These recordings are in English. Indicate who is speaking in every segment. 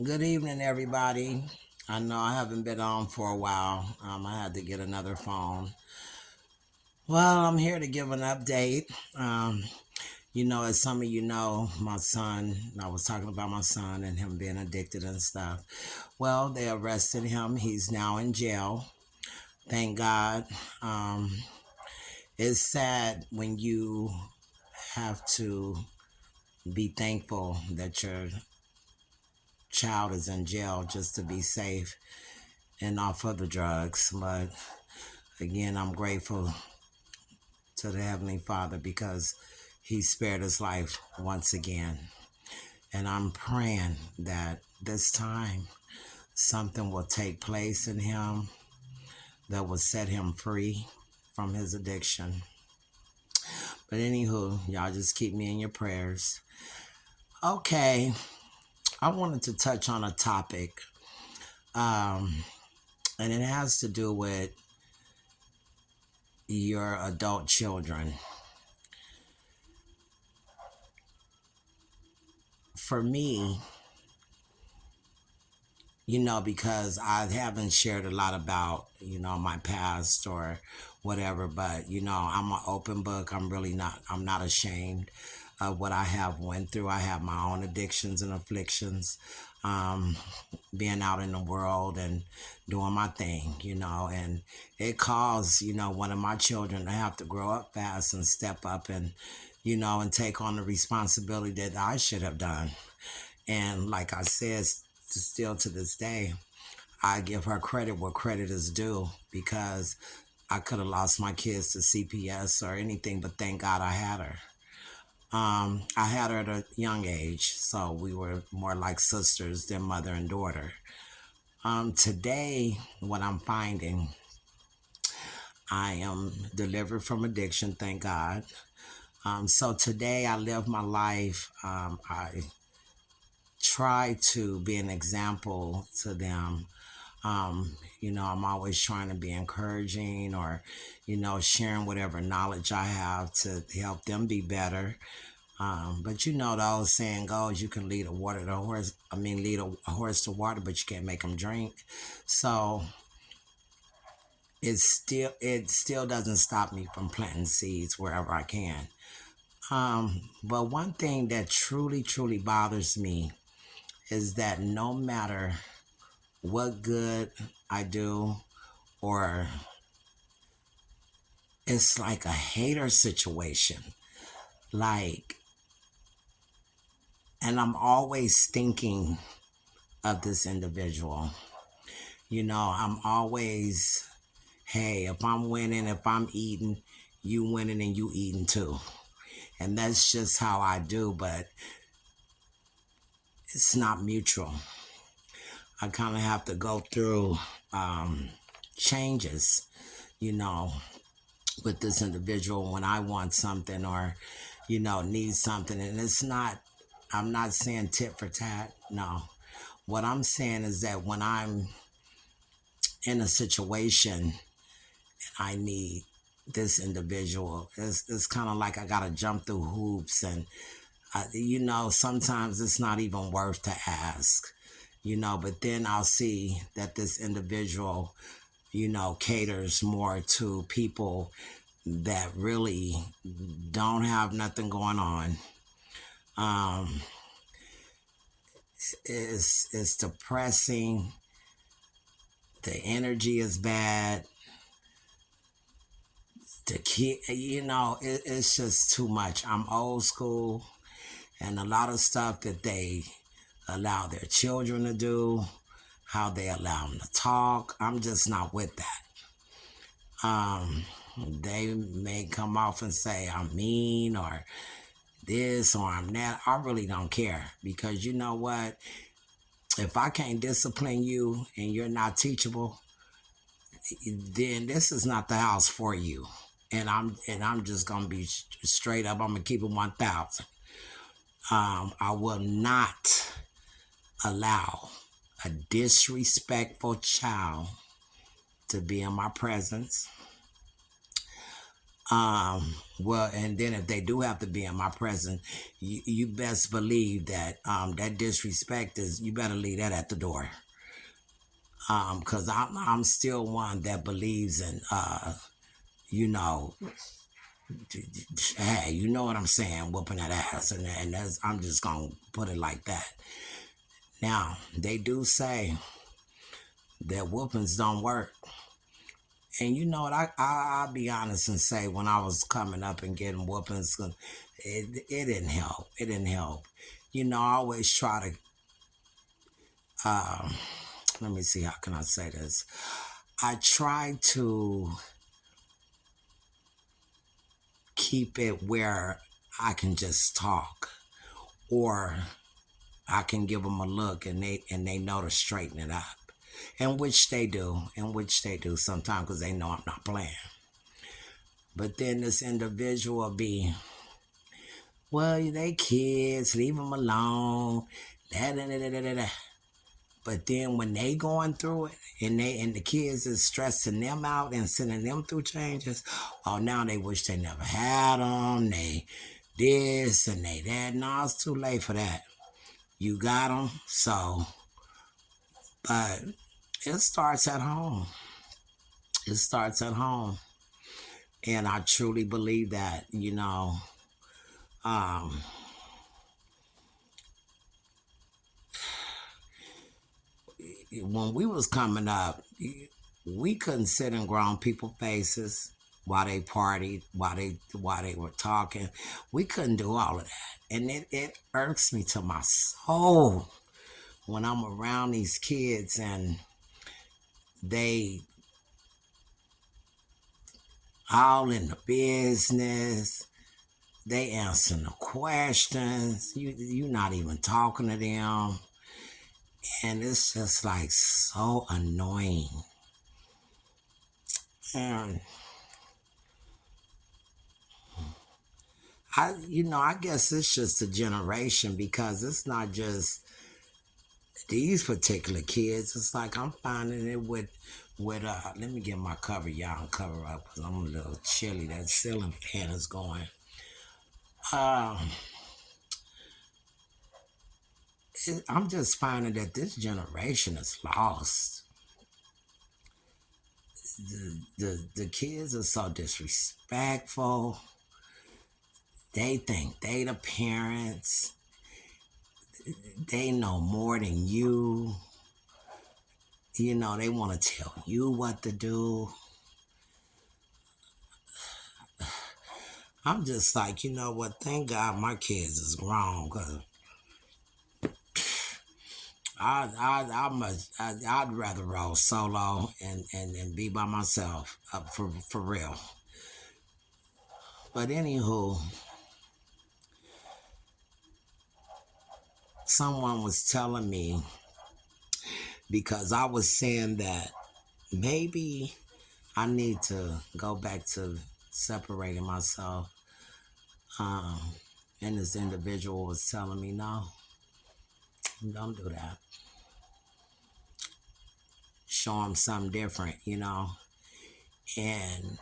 Speaker 1: Good evening, everybody. I know I haven't been on for a while. I had to get another phone. Well, I'm here to give an update. Um, as some of you know, my son, I was talking about my son and him being addicted and stuff. Well, they arrested him. He's now in jail. Thank God. Um, it's sad when you have to be thankful that your child is in jail just to be safe and off of the drugs. But again, I'm grateful to the Heavenly Father because He spared his life once again. And I'm praying that this time something will take place in him that will set him free from his addiction. But anywho, y'all just keep me in your prayers. Okay, I wanted to touch on a topic, um, and it has to do with your adult children. For me, because I haven't shared a lot about, my past or whatever, but, I'm an open book. I'm not ashamed of what I have went through. I have my own addictions and afflictions, um, being out in the world and doing my thing, and it caused, one of my children to have to grow up fast and step up and, and take on the responsibility that I should have done. And like I said, still to this day, I give her credit where credit is due because I could have lost my kids to CPS or anything, but thank God I had her. I had her at a young age, so we were more like sisters than mother and daughter. Today, what I'm finding, I am delivered from addiction, thank God. So today, I live my life. I try to be an example to them. I'm always trying to be encouraging or, sharing whatever knowledge I have to help them be better. But the old saying goes, you can lead a horse to water, but you can't make them drink. So it still doesn't stop me from planting seeds wherever I can. But one thing that truly, truly bothers me is that no matter what good I do, or it's like a hater situation. Like, and I'm always thinking of this individual. I'm always, hey, if I'm winning, if I'm eating, you winning and you eating too. And that's just how I do, but it's not mutual. I kind of have to go through changes, you know, with this individual when I want something or, need something. And I'm not saying tit for tat. No. What I'm saying is that when I'm in a situation, I need this individual. It's kind of like I got to jump through hoops. And, sometimes it's not even worth to ask, but then I'll see that this individual, caters more to people that really don't have nothing going on. Um, it's depressing. The energy is bad. The kid, it's just too much. I'm old school, and a lot of stuff that they allow their children to do, how they allow them to talk, I'm just not with that. They may come off and say I'm mean or this or I'm that. I really don't care because you know what? If I can't discipline you and you're not teachable, then this is not the house for you. And I'm just gonna be straight up. I'm gonna keep it 1,000. I will not allow a disrespectful child to be in my presence. Well, and then if they do have to be in my presence, you best believe that that disrespect is, you better leave that at the door. Cause I'm still one that believes in you know, hey, you know what I'm saying, whooping that ass, and that's, I'm just gonna put it like that. Now they do say that whoopings don't work. And you know what? I'll be honest and say, when I was coming up and getting whoopings, it didn't help. It didn't help. You know, I always try to, let me see, how can I say this? I try to keep it where I can just talk, or I can give them a look and they know to straighten it up. And which they do sometimes, because they know I'm not playing. But then this individual be, well, they kids, leave them alone. Da, da, da, da, da, da. But then when they going through it, and the kids is stressing them out and sending them through changes, oh, now they wish they never had them. They this and they that. No, it's too late for that. You got them. So, but it starts at home. It starts at home. And I truly believe that, um, when we was coming up, we couldn't sit in grown people faces while they partied, while they were talking. We couldn't do all of that. And it irks me to my soul when I'm around these kids and they all in the business. They answering the questions. You not even talking to them. And it's just like so annoying. And I guess it's just a generation, because it's not just these particular kids. It's like I'm finding it with let me get my cover, y'all, and cover up, because I'm a little chilly. That ceiling fan is going. Um, I'm just finding that this generation is lost. The kids are so disrespectful. They think they the parents. They know more than you. They want to tell you what to do. I'm just like, you know what? Thank God my kids is grown, because I'd rather roll solo and be by myself, for real. But anywho, someone was telling me, because I was saying that maybe I need to go back to separating myself. Um, and this individual was telling me, no, don't do that. Show them something different. And,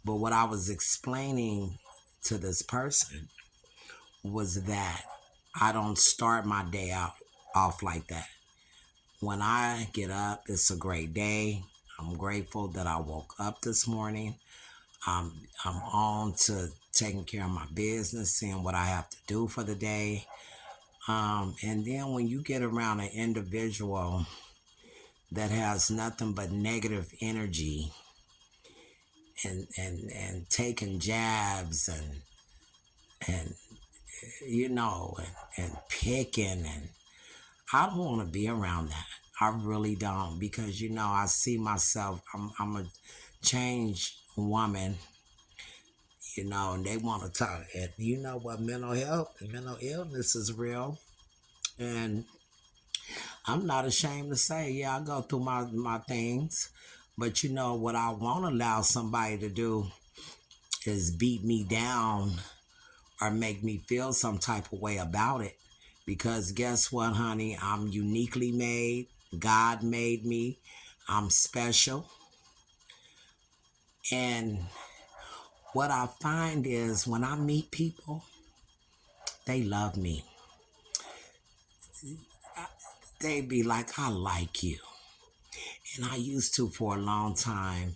Speaker 1: but what I was explaining to this person was that I don't start my day out off like that. When I get up, it's a great day. I'm grateful that I woke up this morning. I'm on to taking care of my business, seeing what I have to do for the day. And then when you get around an individual that has nothing but negative energy, and taking jabs and and picking, and I don't want to be around that. I really don't, because I see myself. I'm a changed woman. And they want to talk. And you know what? Mental health and mental illness is real. And I'm not ashamed to say, yeah, I go through my things. But what I won't allow somebody to do is beat me down or make me feel some type of way about it. Because guess what, honey? I'm uniquely made. God made me. I'm special. And what I find is when I meet people, they love me. They be like, I like you. And I used to, for a long time,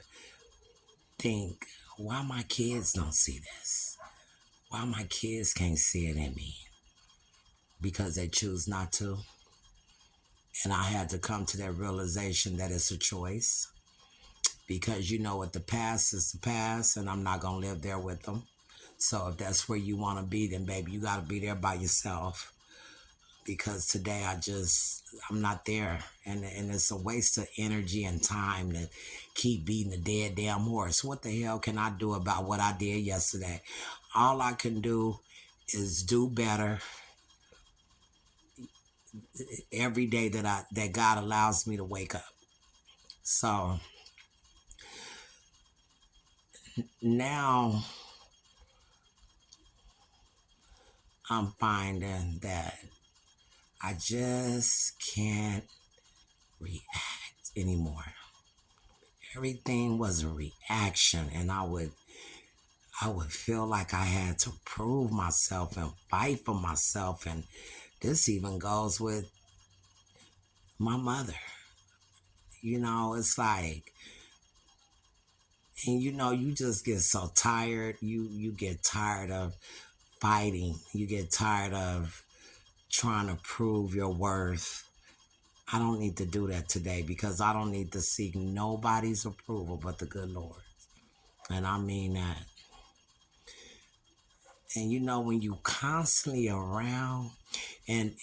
Speaker 1: think, why my kids don't see this? Why my kids can't see it in me? Because they choose not to. And I had to come to that realization that it's a choice. Because you know what, the past is the past, and I'm not going to live there with them. So if that's where you want to be, then baby, you got to be there by yourself. Because today I'm not there. And it's a waste of energy and time to keep beating the dead damn horse. What the hell can I do about what I did yesterday? All I can do is do better every day that God allows me to wake up. So now I'm finding that I just can't react anymore. Everything was a reaction, and I would feel like I had to prove myself and fight for myself. And this even goes with my mother. It's like, and you just get so tired. You get tired of fighting. You get tired of trying to prove your worth. I don't need to do that today because I don't need to seek nobody's approval but the good Lord. And I mean that. And when you constantly around, and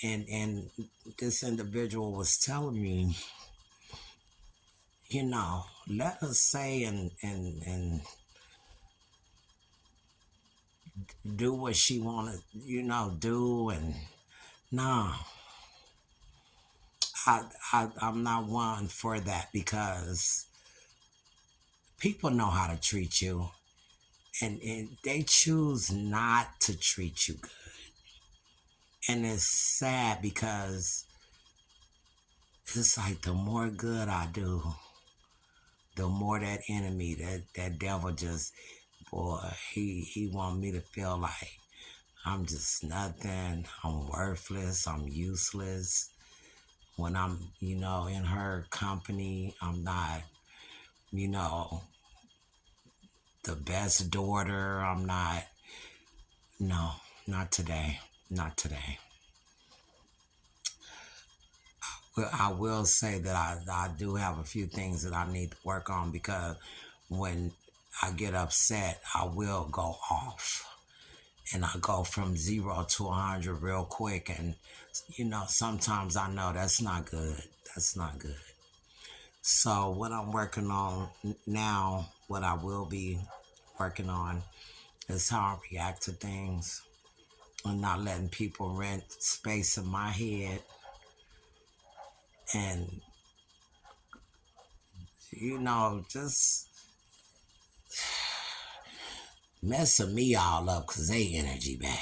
Speaker 1: this individual was telling me, let us say and do what she wanted, do. And no, I'm not one for that, because people know how to treat you, and they choose not to treat you good. And it's sad because it's like the more good I do, the more that enemy, that devil just, boy, he want me to feel like I'm just nothing, I'm worthless, I'm useless. When I'm, in her company, I'm not, you know, the best daughter. I'm not, no, not today. Not today. Well, I will say that I do have a few things that I need to work on, because when I get upset, I will go off. And I go from 0 to 100 real quick. And, sometimes I know that's not good. That's not good. So what I'm working on now, what I will be working on, is how I react to things, and not letting people rent space in my head and, just messing me all up because they energy bad.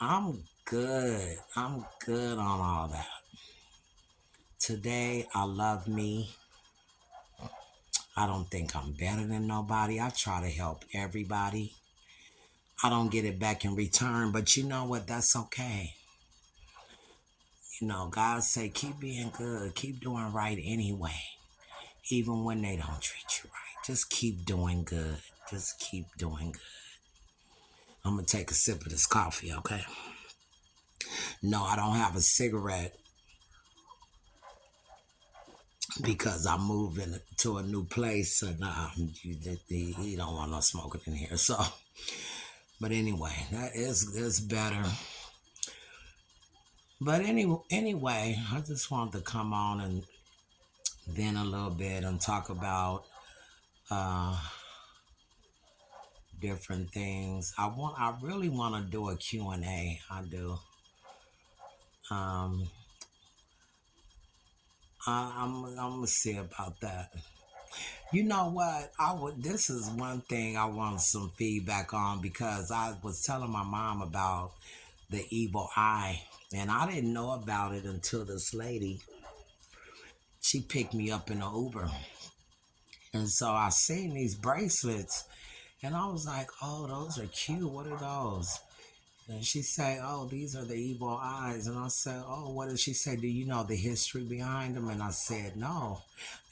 Speaker 1: I'm good. I'm good on all that. Today, I love me. I don't think I'm better than nobody. I try to help everybody. I don't get it back in return, but you know what? That's okay. God say, keep being good. Keep doing right anyway. Even when they don't treat you right. Just keep doing good. Just keep doing good. I'm going to take a sip of this coffee, okay? No, I don't have a cigarette because I moved to a new place, and he don't want no smoking in here. So, but anyway, that is better. But anyway, I just wanted to come on and vent a little bit and talk about uh, different things. I really want to do a Q&A. I do. Um, I'm gonna see about that. You know what? This is one thing I want some feedback on, because I was telling my mom about the evil eye, and I didn't know about it until this lady. She picked me up in an Uber, And so I seen these bracelets and I was like, oh, those are cute. What are those? And she said, oh, these are the evil eyes. And I said, oh, what did she say? Do you know the history behind them? And I said, no.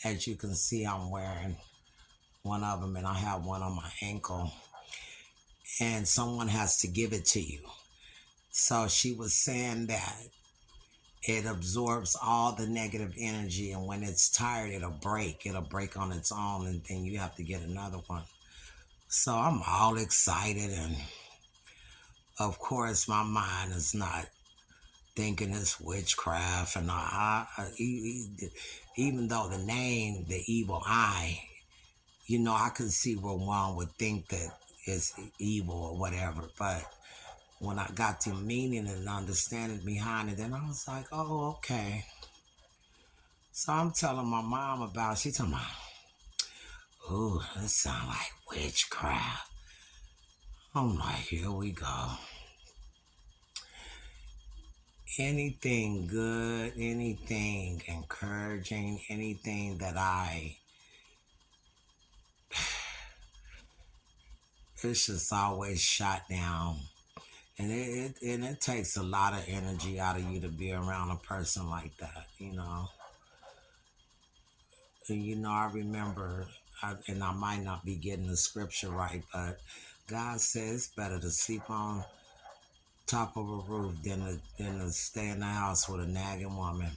Speaker 1: As you can see, I'm wearing one of them and I have one on my ankle. And someone has to give it to you. So she was saying that it absorbs all the negative energy. And when it's tired, it'll break. It'll break on its own. And then you have to get another one. So I'm all excited. And of course, my mind is not thinking it's witchcraft, and even though the name, the evil eye, I can see where one would think that it's evil or whatever. But when I got the meaning and understanding behind it, then I was like, oh, okay. So I'm telling my mom about it. She told me, ooh, this sound like witchcraft. I'm like, here we go. Anything good, anything encouraging, anything that it's just always shot down. And it takes a lot of energy out of you to be around a person like that. And I remember, and I might not be getting the scripture right, but God says it's better to sleep on top of a roof than to stay in the house with a nagging woman.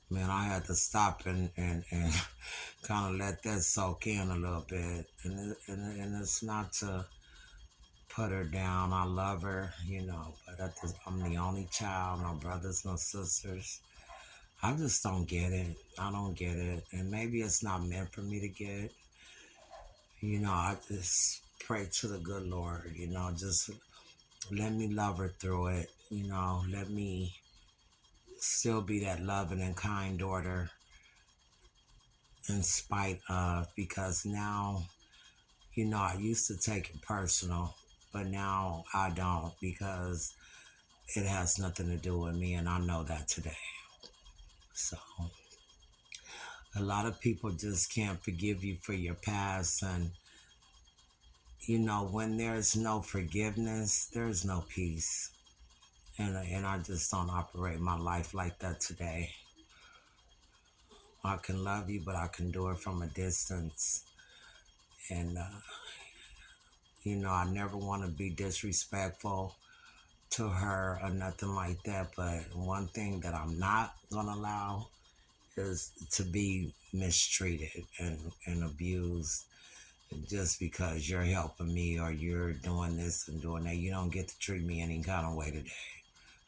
Speaker 1: Man, I had to stop and kind of let that soak in a little bit. And it's not to put her down. I love her, but I'm the only child, no brothers, no sisters. I just don't get it. I don't get it. And maybe it's not meant for me to get. I just pray to the good Lord, just let me love her through it. Let me still be that loving and kind daughter in spite of, because now, I used to take it personal, but now I don't, because it has nothing to do with me, and I know that today. So a lot of people just can't forgive you for your past, and when there's no forgiveness, there's no peace, and I just don't operate my life like that today. I can love you, but I can do it from a distance, and I never want to be disrespectful to her or nothing like that. But one thing that I'm not gonna allow is to be mistreated and abused just because you're helping me or you're doing this and doing that. You don't get to treat me any kind of way today.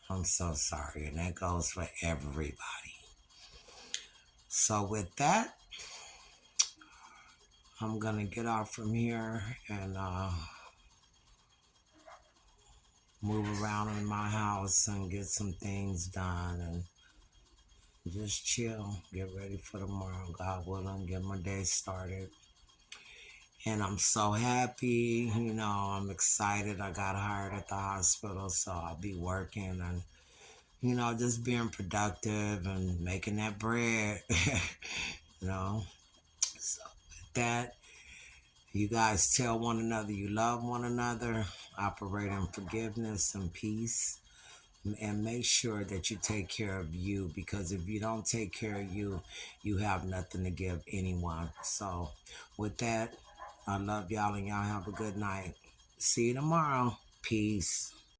Speaker 1: I'm so sorry. And that goes for everybody. So with that, I'm gonna get out from here and move around in my house and get some things done and just chill, get ready for tomorrow, God willing, get my day started. And I'm so happy, I'm excited. I got hired at the hospital, so I'll be working and, just being productive and making that bread, you know. So with that, you guys tell one another you love one another, operate in forgiveness and peace, and make sure that you take care of you, because if you don't take care of you, you have nothing to give anyone. So with that, I love y'all and y'all have a good night. See you tomorrow. Peace.